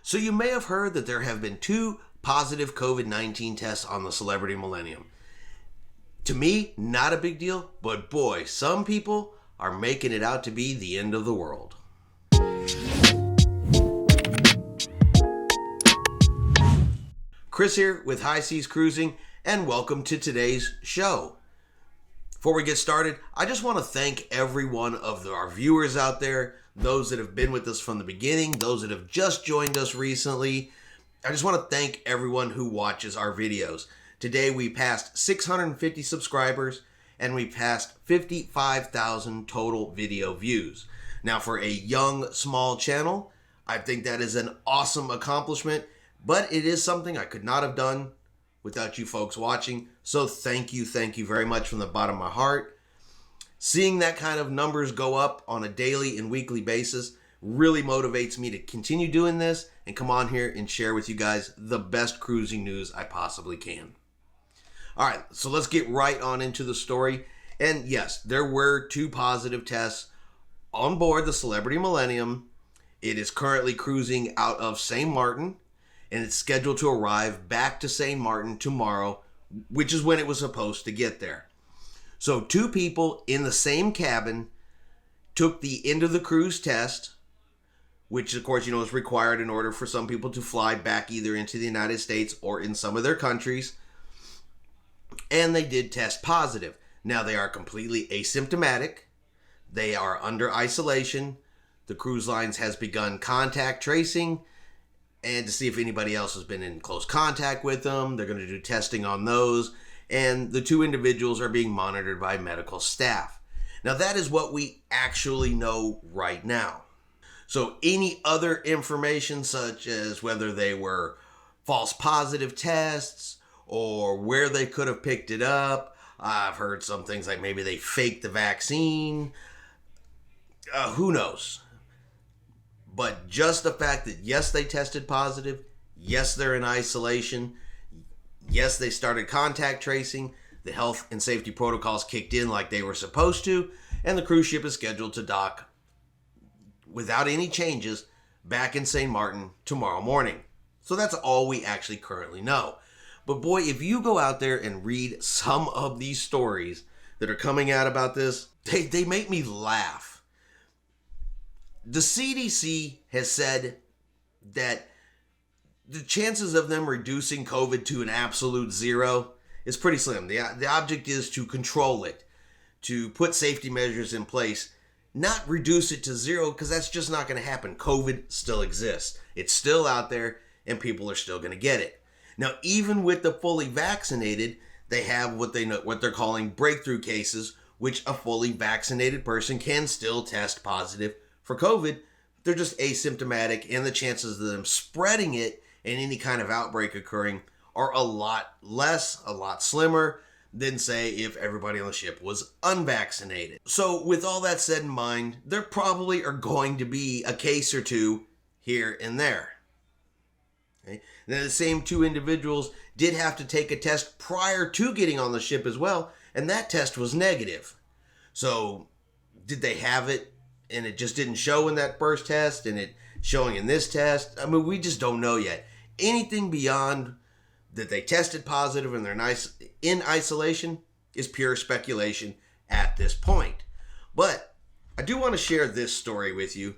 So you may have heard that there have been 2 positive COVID-19 tests on the Celebrity Millennium. To me, not a big deal, but boy, some people are making it out to be the end of the world. Chris here with High Seas Cruising, and welcome to today's show. Before we get started, I just want to thank every one of our viewers out there, those that have been with us from the beginning, those that have just joined us recently. I just want to thank everyone who watches our videos. Today we passed 650 subscribers and we passed 55,000 total video views. Now for a young, small channel, I think that is an awesome accomplishment, but it is something I could not have done without you folks watching. So thank you very much from the bottom of my heart. Seeing that kind of numbers go up on a daily and weekly basis really motivates me to continue doing this and come on here and share with you guys the best cruising news I possibly can. All right, so let's get right on into the story. And yes, there were 2 positive tests on board the Celebrity Millennium. It is currently cruising out of St. Martin, and it's scheduled to arrive back to St. Martin tomorrow, which is when it was supposed to get there. So 2 people in the same cabin took the end of the cruise test, which of course, is required in order for some people to fly back either into the United States or in some of their countries. And they did test positive. Now they are completely asymptomatic. They are under isolation. The cruise lines has begun contact tracing and to see if anybody else has been in close contact with them. They're going to do testing on those. And the 2 individuals are being monitored by medical staff. Now that is what we actually know right now. So any other information, such as whether they were false positive tests or where they could have picked it up, I've heard some things like maybe they faked the vaccine. Who knows? But just the fact that yes, they tested positive, yes, they're in isolation, yes, they started contact tracing, the health and safety protocols kicked in like they were supposed to, and the cruise ship is scheduled to dock without any changes back in St. Martin tomorrow morning. So that's all we actually currently know. But boy, if you go out there and read some of these stories that are coming out about this, they make me laugh. The CDC has said that the chances of them reducing COVID to an absolute 0 is pretty slim. The object is to control it, to put safety measures in place, not reduce it to 0, because that's just not going to happen. COVID still exists. It's still out there, and people are still going to get it. Now, even with the fully vaccinated, they have what they're calling breakthrough cases, which a fully vaccinated person can still test positive for COVID. They're just asymptomatic, and the chances of them spreading it and any kind of outbreak occurring are a lot less, a lot slimmer than, say, if everybody on the ship was unvaccinated. So with all that said in mind, there probably are going to be a case or 2 here and there. Okay? Then the same 2 individuals did have to take a test prior to getting on the ship as well, and that test was negative. So did they have it and it just didn't show in that first test and it showing in this test? I mean, we just don't know yet. Anything beyond that they tested positive and they're in isolation is pure speculation at this point. But I do want to share this story with you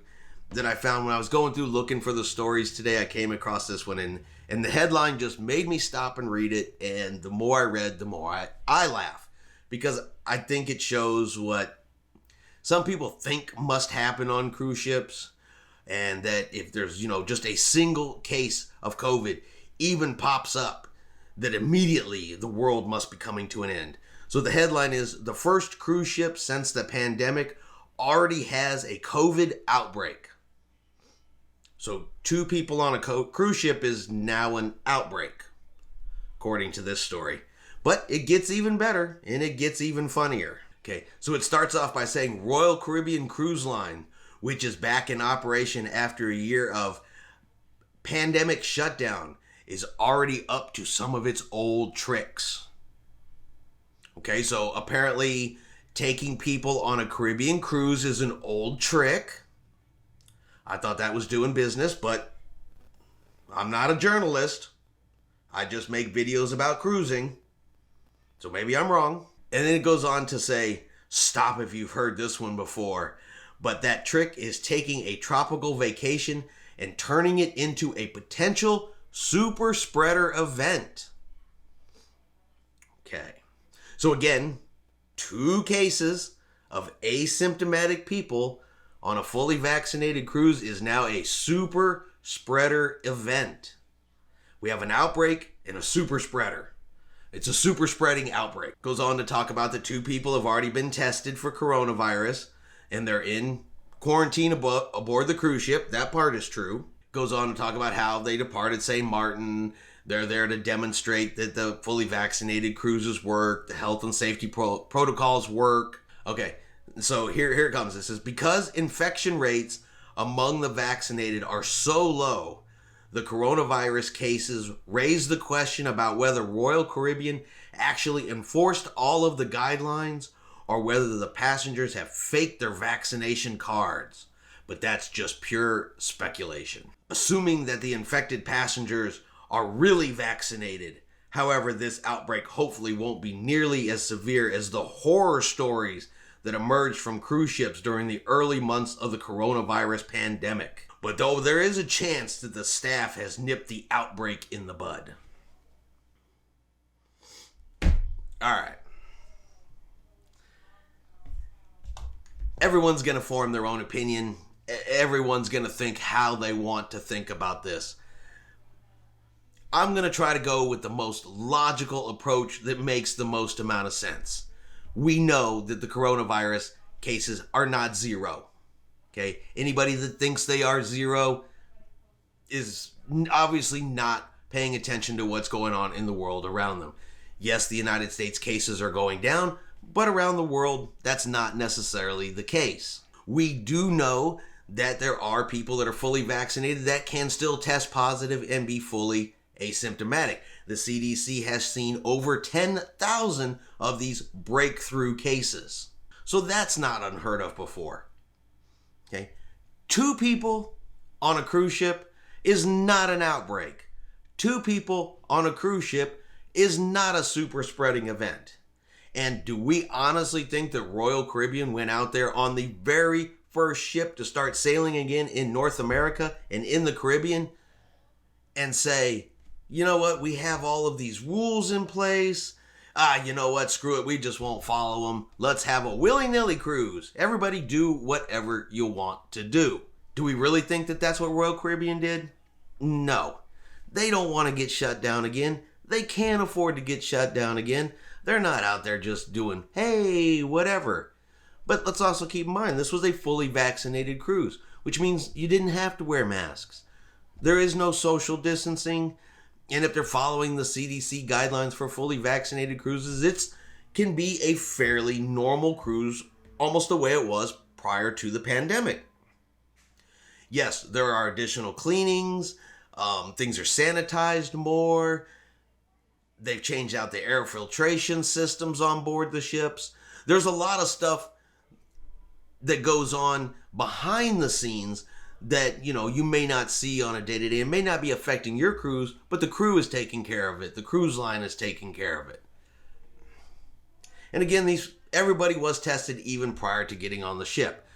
that I found when I was going through looking for the stories today. I came across this one, and the headline just made me stop and read it. And the more I read, the more I laugh, because I think it shows what some people think must happen on cruise ships. And that if there's, just a single case of COVID even pops up, that immediately the world must be coming to an end. So the headline is, the first cruise ship since the pandemic already has a COVID outbreak. So 2 people on a cruise ship is now an outbreak, according to this story. But it gets even better, and it gets even funnier. Okay, so it starts off by saying Royal Caribbean Cruise Line, which is back in operation after a year of pandemic shutdown, is already up to some of its old tricks. Okay, so apparently taking people on a Caribbean cruise is an old trick. I thought that was doing business, but I'm not a journalist. I just make videos about cruising. So maybe I'm wrong. And then it goes on to say, stop if you've heard this one before. But that trick is taking a tropical vacation and turning it into a potential super spreader event. Okay. So again, 2 cases of asymptomatic people on a fully vaccinated cruise is now a super spreader event. We have an outbreak and a super spreader. It's a super spreading outbreak. Goes on to talk about the 2 people have already been tested for coronavirus and they're in quarantine aboard the cruise ship. That part is true. Goes on to talk about how they departed St. Martin. They're there to demonstrate that the fully vaccinated cruises work, the health and safety protocols work. Okay, so here it comes. It says, because infection rates among the vaccinated are so low, the coronavirus cases raise the question about whether Royal Caribbean actually enforced all of the guidelines or whether the passengers have faked their vaccination cards. But that's just pure speculation. Assuming that the infected passengers are really vaccinated, however, this outbreak hopefully won't be nearly as severe as the horror stories that emerged from cruise ships during the early months of the coronavirus pandemic. But though there is a chance that the staff has nipped the outbreak in the bud. Alright. Everyone's going to form their own opinion. Everyone's going to think how they want to think about this. I'm going to try to go with the most logical approach that makes the most amount of sense. We know that the coronavirus cases are not 0. Okay? Anybody that thinks they are 0 is obviously not paying attention to what's going on in the world around them. Yes, the United States cases are going down, but around the world, that's not necessarily the case. We do know that there are people that are fully vaccinated that can still test positive and be fully asymptomatic. The CDC has seen over 10,000 of these breakthrough cases. So that's not unheard of before. Okay? 2 people on a cruise ship is not an outbreak. 2 people on a cruise ship is not a super spreading event. And do we honestly think that Royal Caribbean went out there on the very first ship to start sailing again in North America and in the Caribbean and say, you know what, we have all of these rules in place. You know what, screw it, we just won't follow them. Let's have a willy-nilly cruise. Everybody do whatever you want to do. Do we really think that that's what Royal Caribbean did? No. They don't want to get shut down again. They can't afford to get shut down again. They're not out there just doing, hey, whatever. But let's also keep in mind, this was a fully vaccinated cruise, which means you didn't have to wear masks. There is no social distancing. And if they're following the CDC guidelines for fully vaccinated cruises, it can be a fairly normal cruise, almost the way it was prior to the pandemic. Yes, there are additional cleanings. Things are sanitized more. They've changed out the air filtration systems on board the ships. There's a lot of stuff that goes on behind the scenes that, you may not see on a day-to-day. It may not be affecting your cruise, but the crew is taking care of it. The cruise line is taking care of it. And again, everybody was tested even prior to getting on the ship.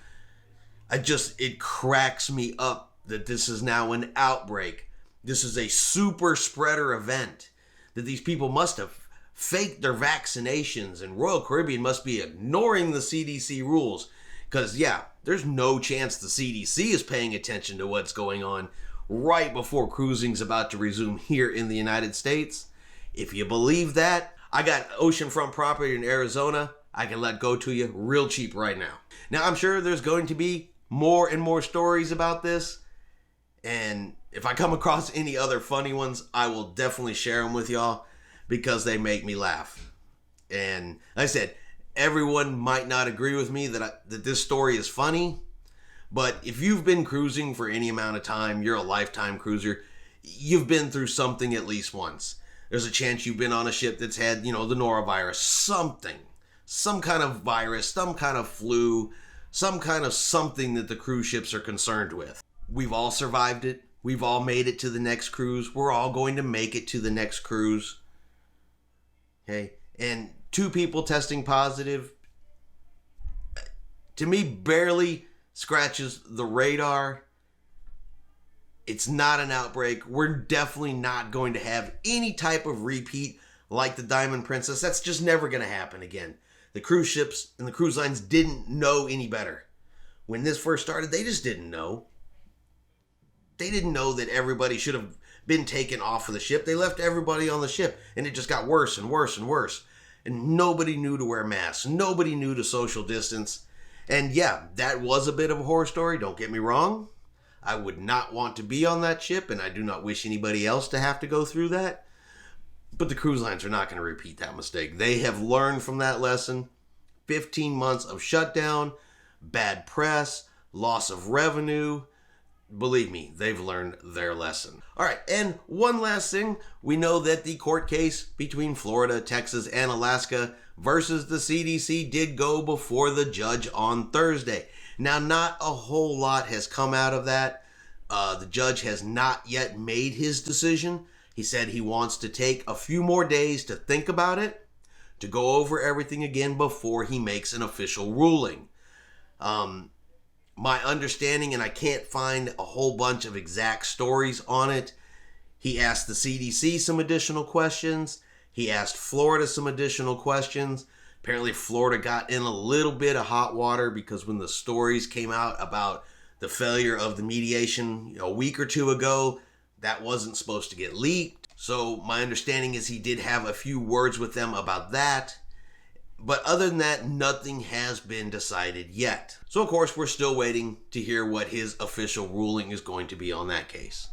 It cracks me up that this is now an outbreak. This is a super spreader event. That these people must have faked their vaccinations and Royal Caribbean must be ignoring the CDC rules. Because, there's no chance the CDC is paying attention to what's going on right before cruising's about to resume here in the United States. If you believe that, I got oceanfront property in Arizona I can let go to you real cheap right now. Now, I'm sure there's going to be more and more stories about this. And if I come across any other funny ones, I will definitely share them with y'all because they make me laugh. And like I said, everyone might not agree with me that this story is funny, but if you've been cruising for any amount of time, you're a lifetime cruiser, you've been through something at least once. There's a chance you've been on a ship that's had, the norovirus, some kind of virus, some kind of flu, some kind of something that the cruise ships are concerned with. We've all survived it. We've all made it to the next cruise. We're all going to make it to the next cruise. Okay? And 2 people testing positive, to me, barely scratches the radar. It's not an outbreak. We're definitely not going to have any type of repeat like the Diamond Princess. That's just never going to happen again. The cruise ships and the cruise lines didn't know any better. When this first started, they just didn't know. They didn't know that everybody should have been taken off of the ship. They left everybody on the ship, and it just got worse and worse and worse. And nobody knew to wear masks. Nobody knew to social distance. And yeah, that was a bit of a horror story. Don't get me wrong. I would not want to be on that ship, and I do not wish anybody else to have to go through that. But the cruise lines are not going to repeat that mistake. They have learned from that lesson. 15 months of shutdown, bad press, loss of revenue. Believe me, they've learned their lesson. All right, and one last thing. We know that the court case between Florida, Texas, and Alaska versus the CDC did go before the judge on Thursday. Now, not a whole lot has come out of that. The judge has not yet made his decision. He said he wants to take a few more days to think about it, to go over everything again before he makes an official ruling. My understanding, and I can't find a whole bunch of exact stories on it, he asked the CDC some additional questions. He asked Florida some additional questions. Apparently, Florida got in a little bit of hot water because when the stories came out about the failure of the mediation a week or 2 ago, that wasn't supposed to get leaked. So my understanding is he did have a few words with them about that. But other than that, nothing has been decided yet. So of course, we're still waiting to hear what his official ruling is going to be on that case.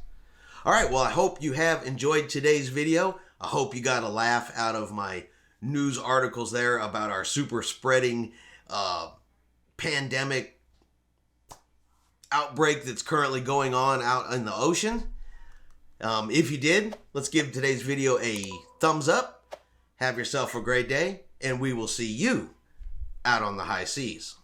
All right, well, I hope you have enjoyed today's video. I hope you got a laugh out of my news articles there about our super spreading pandemic outbreak that's currently going on out in the ocean. If you did, let's give today's video a thumbs up. Have yourself a great day, and we will see you out on the high seas.